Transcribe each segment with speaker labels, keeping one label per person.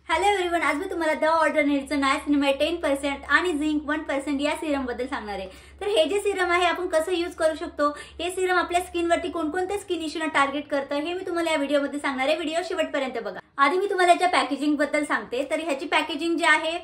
Speaker 1: Hello everyone, आज मी तुम्हाला the ऑर्डिनरीचं niacinamide 10% आणि झिंक 1% या सिरम बद्दल सांगणार आहे। तर हे जे सिरम आहे आपण कसं यूज करू शकतो, हे सिरम आपल्या स्किनवरती कोणकोणत्या स्किन इश्यूना टार्गेट करतं हे मी तुम्हाला या व्हिडिओमध्ये सांगणार आहे। व्हिडिओ शेवटपर्यंत बघा। आधी मी तुम्हाला याच्या पॅकेजिंग बद्दल सांगते। तर ह्याची पॅकेजिंग जे आहे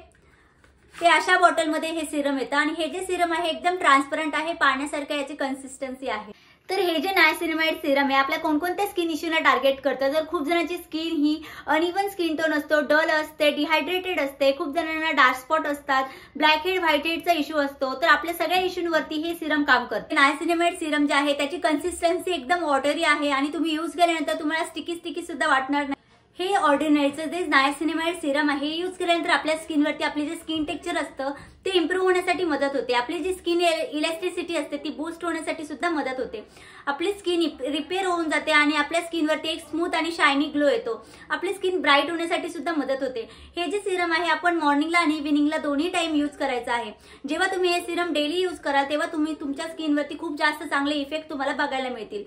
Speaker 1: ते अशा बॉटलमध्ये हे सिरम येतं आणि हे जे सिरम आहे एकदम ट्रान्सपरंट आहे, पाण्यासारखं याची कन्सिस्टन्सी आहे। तर हे जे नायसिनामाइड सिरम आहे आपल्या कोणकोणत्या स्किन इश्यूना टार्गेट करतं। जर खूप जणांची स्किन ही अनइवन स्किन टोन असतो, डल असते, डिहायड्रेटेड असते, खूप जणांना डार्क स्पॉट असतात, ब्लॅक हेड व्हाईट हेडचा इश्यू असतो, तर आपल्या सगळ्या इश्यूंवरती हे सिरम काम करते। नायसिनामाइड सिरम जे आहे त्याची कन्सिस्टन्सी एकदम वॉटरी आहे आणि तुम्ही यूज केल्यानंतर तुम्हाला स्टिकी सुद्धा वाटणार नाही। हे ऑर्डिनरीचं जे नायसिनामाइड सिरम आहे यूज केल्यानंतर आपल्या स्किनवरती आपले जे स्किन टेक्स्चर असतं ते इम्प्रूव्ह होण्यासाठी मदत होते। आपली जी स्किन इलॅस्टिसिटी असते ती बूस्ट होण्यासाठी सुद्धा मदत होते। आपली स्किन रिपेअर होऊन जाते आणि आपल्या स्किनवरती एक स्मूथ आणि शायनी ग्लो येतो। आपली स्किन ब्राईट होण्यासाठी सुद्धा मदत होते। हे जे सिरम आहे आपण मॉर्निंगला आणि इव्हिनिंगला दोन्ही टाइम यूज करायचं आहे। जेव्हा तुम्ही हे सिरम डेली यूज कराल तेव्हा तुम्ही तुमच्या स्किनवरती खूप जास्त चांगले इफेक्ट तुम्हाला बघायला मिळतील।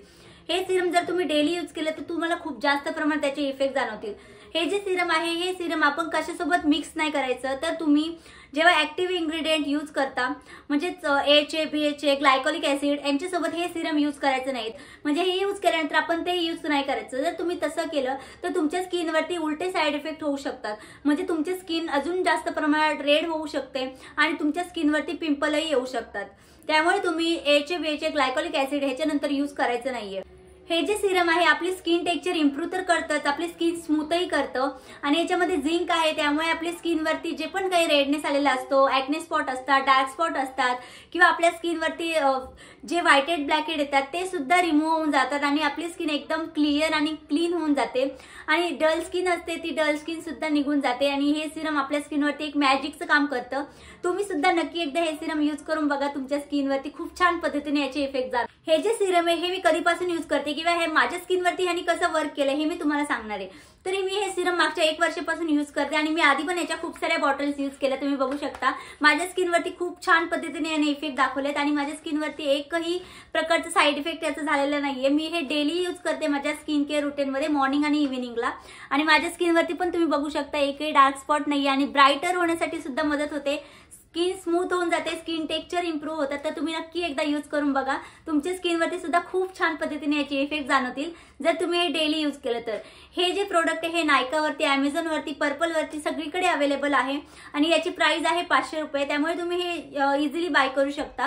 Speaker 1: हे सिरम जर तुम्ही डेली यूज केलं तर तुम्हाला खूप जास्त प्रमाणात त्याचे इफेक्ट जाणवतील। हे जे सिरम आहे हे सिरम आपण कशासोबत मिक्स नाही करायचं। तर तुम्ही जेव्हा ऍक्टिव्ह इन्ग्रेडियंट यूज करता म्हणजे एचए, बीएचए, ग्लायकोलिक ऍसिड यांच्यासोबत हे सिरम यूज करायचं नाहीत। म्हणजे हे यूज केल्यानंतर आपण ते यूज नाही करायचं। जर तुम्ही तसं केलं तर तुमच्या स्किनवरती उलटे साइड इफेक्ट होऊ शकतात। म्हणजे तुमची स्किन अजून जास्त प्रमाणात रेड होऊ शकते आणि तुमच्या स्किनवरती पिंपलही येऊ शकतात। त्यामुळे तुम्ही एचए, बीएचए, ग्लायकोलिक ऍसिड ह्याच्यानंतर यूज करायचं नाहीये। हे जे सिरम आहे आपली स्किन टेक्स्चर इम्प्रूव्ह तर करतच, आपली स्किन स्मूथही करतं आणि याच्यामध्ये झिंक आहे त्यामुळे आपल्या स्किनवरती जे पण काही रेडनेस आलेला असतो, ॲक्ने स्पॉट असतात, डार्क स्पॉट असतात किंवा आपल्या स्किनवरती जे व्हाईट हेड ब्लॅक हेड येतात ते सुद्धा रिमूव्ह होऊन जातात आणि आपली स्किन एकदम क्लिअर आणि क्लीन होऊन जाते आणि डल स्किन असते ती डल स्किन सुद्धा निघून जाते आणि हे सिरम आपल्या स्किनवरती एक मॅजिकचं काम करतं। तुम्ही सुद्धा नक्की एकदा हे सिरम यूज करून बघा, तुमच्या स्किनवरती खूप छान पद्धतीने याचे इफेक्ट जातात। हे जे सिरम आहे हे मी कधीपासून यूज करते किंवा हे माझ्या स्किनवरती ह्यानी कसं वर्क केलं हे मी तुम्हाला सांगणार आहे। तरी मी हे सिरम मागच्या 1 वर्षापासून यूज करते आणि मी आधी पण याच्या खूप साऱ्या बॉटल्स यूज केल्या, तुम्ही बघू शकता। माझ्या स्किनवरती खूप छान पद्धतीने याने इफेक्ट दाखवलेत आणि माझ्या स्किनवरती एकही प्रकारचा साइड इफेक्ट याचा झालेला नाहीये। मी हे डेली यूज करते माझ्या स्किन केअर रुटीनमध्ये मॉर्निंग आणि इव्हिनिंगला आणि माझ्या स्किनवरती पण तुम्ही बघू शकता एकही डार्क स्पॉट नाही आणि ब्राईटर होण्यासाठी सुद्धा मदत होते। स्किन स्मूथ होऊन जाते, स्किन टेक्स्चर इम्प्रूव्ह होतात। तर तुम्ही नक्की एकदा यूज करून बघा, तुमच्या स्किनवरती सुद्धा खूप छान पद्धतीने याचे इफेक्ट जाणवतील जर तुम्ही हे डेली यूज केलं तर। हे जे प्रोडक्ट आहे हे नायकावरती, अमेझॉनवरती, पर्पलवरती सगळीकडे अवेलेबल आहे आणि याची प्राइस आहे 500 रुपये। त्यामुळे तुम्ही हे इझिली बाय करू शकता।